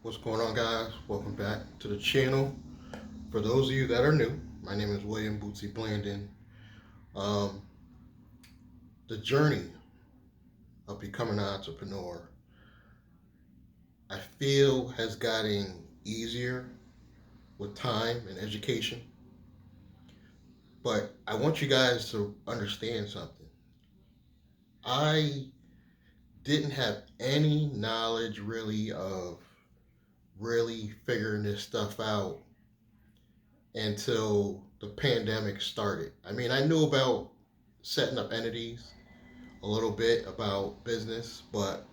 What's going on, guys? Welcome back to the channel. For those of you that are new, my name is William Bootsy Blandon. Um, the journey of becoming an entrepreneur, I feel, has gotten easier with time and education. But I want you guys to understand something. I didn't have any knowledge really of really figuring this stuff out until the pandemic started. I mean, I knew about setting up entities, a little bit about business, but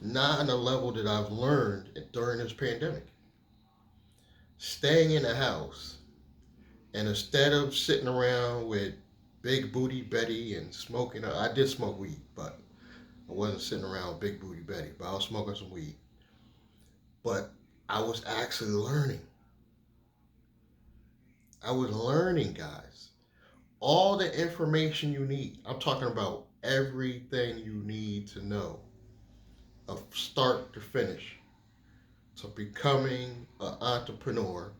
not on the level that I've learned during this pandemic. Staying in the house, and instead of sitting around with Big Booty Betty and smoking, I did smoke weed, but I wasn't sitting around with Big Booty Betty, but I was smoking some weed. But I was actually learning. I was learning, guys. All the information you need. I'm talking about everything you need to know of start to finish to becoming an entrepreneur,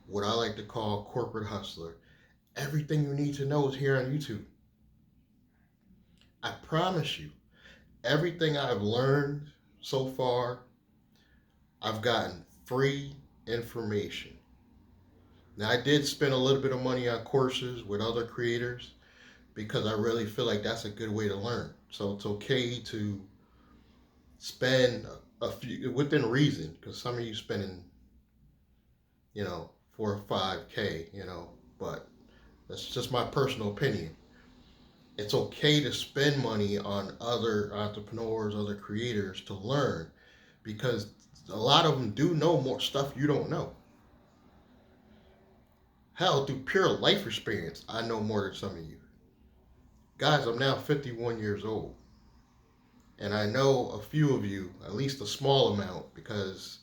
what I like to call corporate hustler. Everything you need to know is here on YouTube. I promise you, everything I've learned so far, I've gotten free information. Now, I did spend a little bit of money on courses with other creators because I really feel like that's a good way to learn. So it's okay to spend a few within reason, because some of you spending, 4 or 5K, but that's just my personal opinion. It's okay to spend money on other entrepreneurs, other creators to learn, because a lot of them do know more stuff you don't know. Hell, through pure life experience, I know more than some of you. Guys, I'm now 51 years old, and I know a few of you, at least a small amount, because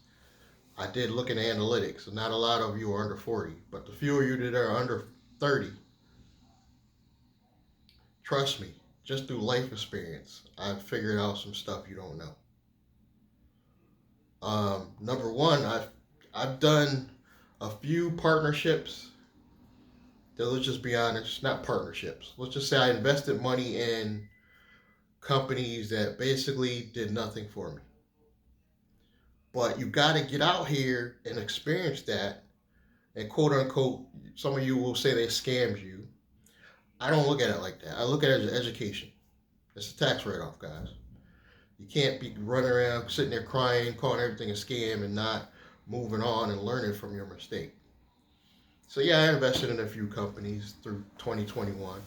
I did look at analytics, and not a lot of you are under 40, but the few of you that are under 30, trust me, just through life experience, I've figured out some stuff you don't know. Number one, I've done a few partnerships. That, let's just be honest, not partnerships. Let's just say I invested money in companies that basically did nothing for me. But you got to get out here and experience that. And quote unquote, some of you will say they scammed you. I don't look at it like that. I look at it as education. It's a tax write off, guys. You can't be running around sitting there crying, calling everything a scam, and not moving on and learning from your mistake. So yeah, I invested in a few companies through 2021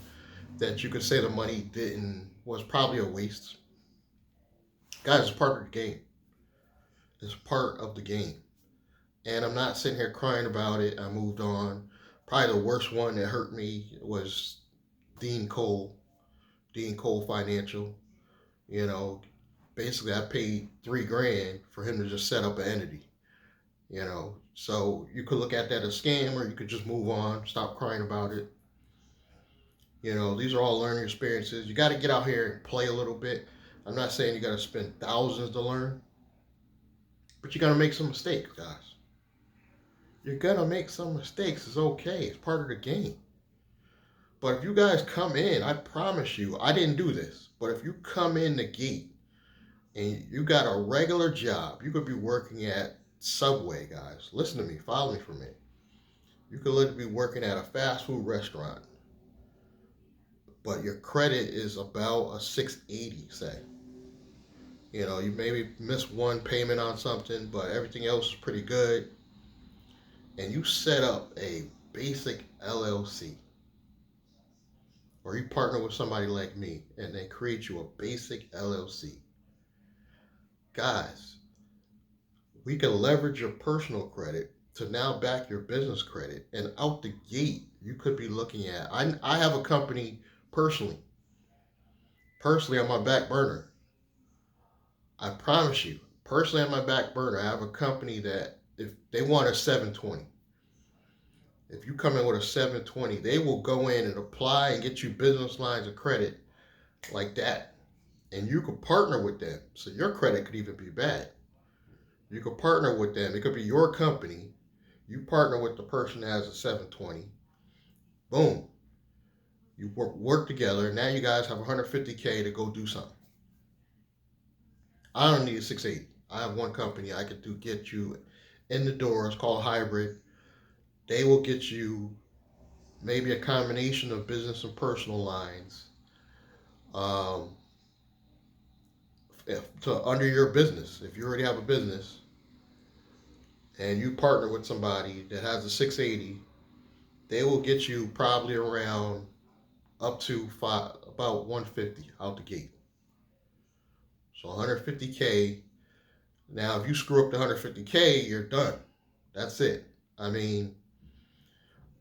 that you could say the money didn't was probably a waste. Guys, it's part of the game. It's part of the game. And I'm not sitting here crying about it. I moved on. Probably the worst one that hurt me was Dean Cole, Dean Cole Financial. You know, basically I paid 3 grand for him to just set up an entity. So you could look at that as a scam, or you could just move on, stop crying about it. These are all learning experiences. You got to get out here and play a little bit. I'm not saying you got to spend thousands to learn, but you got to make some mistakes, guys. You're going to make some mistakes. It's okay. It's part of the game. But if you guys come in, I promise you, I didn't do this, but if you come in the gate and you got a regular job, you could be working at Subway, guys. Listen to me. Follow me for a minute. You could literally be working at a fast food restaurant, but your credit is about a 680, say. You maybe miss one payment on something, but everything else is pretty good. And you set up a basic LLC, or you partner with somebody like me and they create you a basic LLC. Guys, we can leverage your personal credit to now back your business credit. And out the gate, you could be looking at, I have a company personally on my back burner. I promise you, personally on my back burner, I have a company that if they want a 720, if you come in with a 720, they will go in and apply and get you business lines of credit like that. And you could partner with them. So your credit could even be bad. You could partner with them. It could be your company. You partner with the person that has a 720. Boom. You work together. Now you guys have 150K to go do something. I don't need a 680. I have one company I could get you in the door. It's called Hybrid. They will get you maybe a combination of business and personal lines, um, to under your business. If you already have a business and you partner with somebody that has a 680, they will get you probably around up to about 150 out the gate. So 150K. Now, if you screw up the 150K, you're done. That's it. I mean,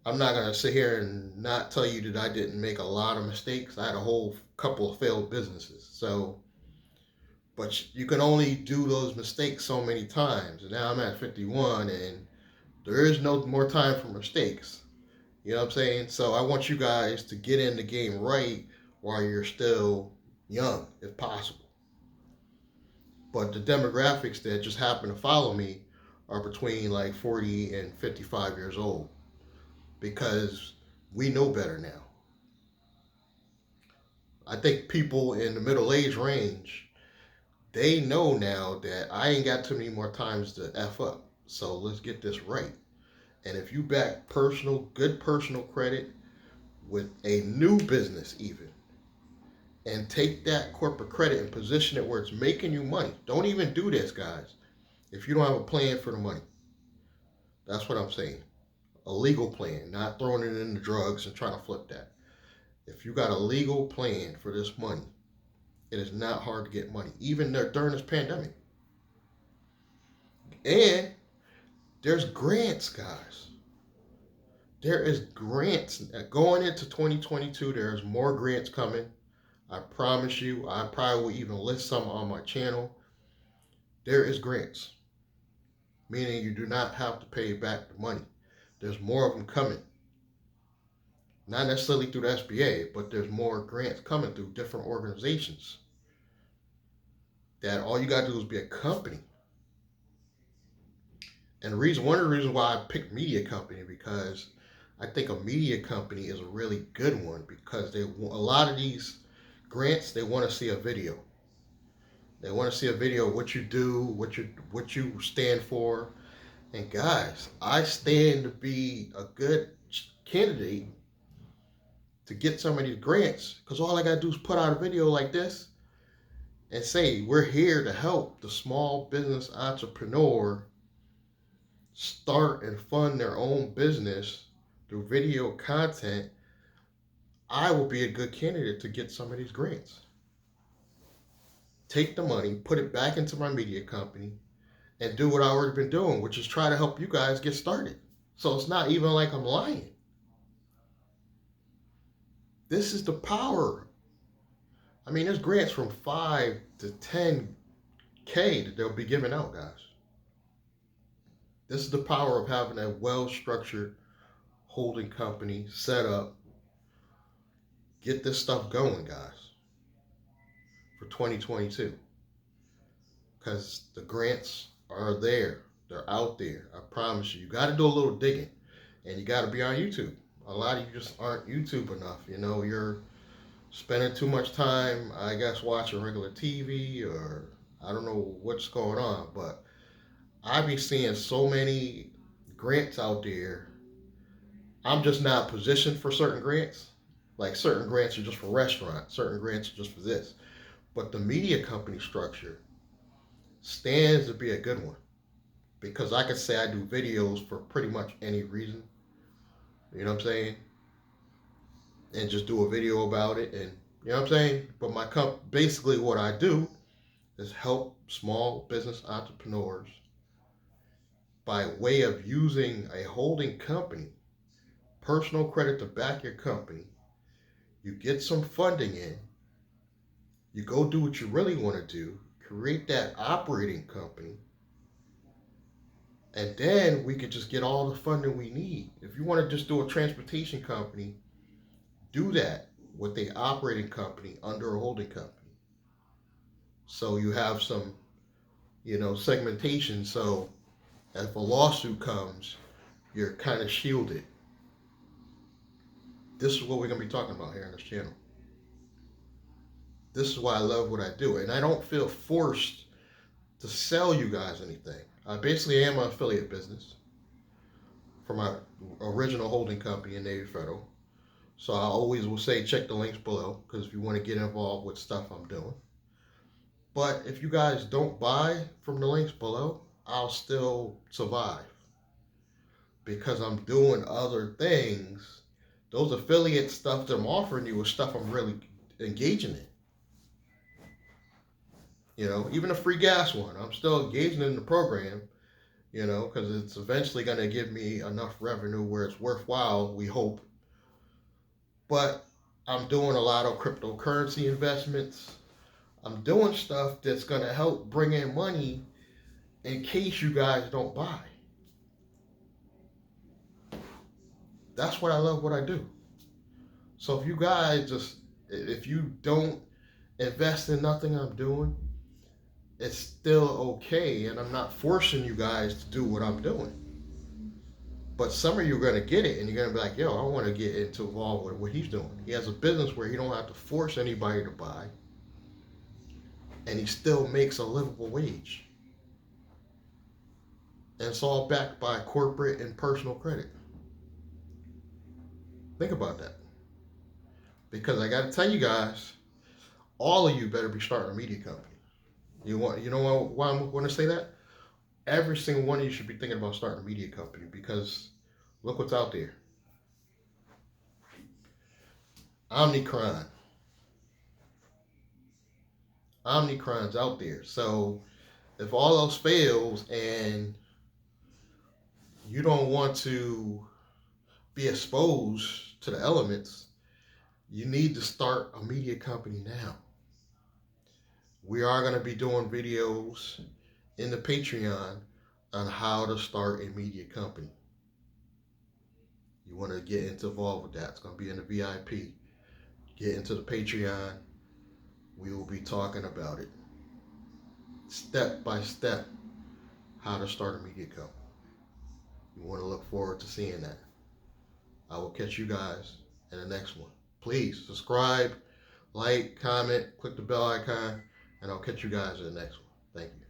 I'm not gonna sit here and not tell you that I didn't make a lot of mistakes. I had a whole couple of failed businesses. So, but you can only do those mistakes so many times. And now I'm at 51, and there is no more time for mistakes. You know what I'm saying? So I want you guys to get in the game right while you're still young, if possible. But the demographics that just happen to follow me are between like 40 and 55 years old because we know better now. I think people in the middle age range, they know now that I ain't got too many more times to F up. So let's get this right. And if you back good personal credit with a new business, even, and take that corporate credit and position it where it's making you money, don't even do this, guys, if you don't have a plan for the money. That's what I'm saying. A legal plan, not throwing it into drugs and trying to flip that. If you got a legal plan for this money, it is not hard to get money, even during this pandemic. And there's grants, guys. There is grants going into 2022. There's more grants coming. I promise you. I probably will even list some on my channel. There is grants, meaning you do not have to pay back the money. There's more of them coming. Not necessarily through the SBA, but there's more grants coming through different organizations. That all you got to do is be a company. And one of the reasons why I picked media company, because I think a media company is a really good one, because a lot of these grants, they want to see a video. They want to see a video of what you do, what you stand for. And guys, I stand to be a good candidate to get some of these grants, because all I gotta do is put out a video like this and say we're here to help the small business entrepreneur start and fund their own business through video content. I will be a good candidate to get some of these grants. Take the money, put it back into my media company, and do what I've already been doing, which is try to help you guys get started. So it's not even like I'm lying. This is the power. I mean, there's grants from 5 to 10K that they'll be giving out, guys. This is the power of having a well-structured holding company set up. Get this stuff going, guys, for 2022. Because the grants are there. They're out there. I promise you. You got to do a little digging. And you got to be on YouTube. A lot of you just aren't YouTube enough. You know, you're spending too much time, I guess, watching regular TV, or I don't know what's going on. But I be seeing so many grants out there. I'm just not positioned for certain grants. Like certain grants are just for restaurants, certain grants are just for this. But the media company structure stands to be a good one, because I could say I do videos for pretty much any reason. You know what I'm saying? And just do a video about it, and you know what I'm saying? But basically what I do is help small business entrepreneurs by way of using a holding company, personal credit to back your company. You get some funding in, you go do what you really want to do, create that operating company, and then we could just get all the funding we need. If you want to just do a transportation company, do that with a operating company under a holding company. So you have some, segmentation. So if a lawsuit comes, you're kind of shielded. This is what we're going to be talking about here on this channel. This is why I love what I do. And I don't feel forced to sell you guys anything. I basically am an affiliate business for my original holding company in Navy Federal. So I always will say check the links below, because if you want to get involved with stuff I'm doing. But if you guys don't buy from the links below, I'll still survive, because I'm doing other things. Those affiliate stuff that I'm offering you is stuff I'm really engaging in. Even a free gas one, I'm still engaging in the program, because it's eventually going to give me enough revenue where it's worthwhile, we hope. But I'm doing a lot of cryptocurrency investments. I'm doing stuff that's going to help bring in money in case you guys don't buy. That's what I love what I do. So if you don't invest in nothing I'm doing, it's still okay, and I'm not forcing you guys to do what I'm doing. But some of you are going to get it, and you're going to be like, yo, I want to get involved with what he's doing. He has a business where he don't have to force anybody to buy, and he still makes a livable wage. And it's all backed by corporate and personal credit. Think about that. Because I got to tell you guys, all of you better be starting a media company. You know why I'm going to say that? Every single one of you should be thinking about starting a media company, because look what's out there. Omnicrime's out there. So if all else fails and you don't want to be exposed to the elements, you need to start a media company now. We are going to be doing videos in the Patreon on how to start a media company. You want to get involved with that. It's going to be in the VIP. Get into the Patreon. We will be talking about it step by step, how to start a media company. You want to look forward to seeing that. I will catch you guys in the next one. Please subscribe, like, comment, click the bell icon, and I'll catch you guys in the next one. Thank you.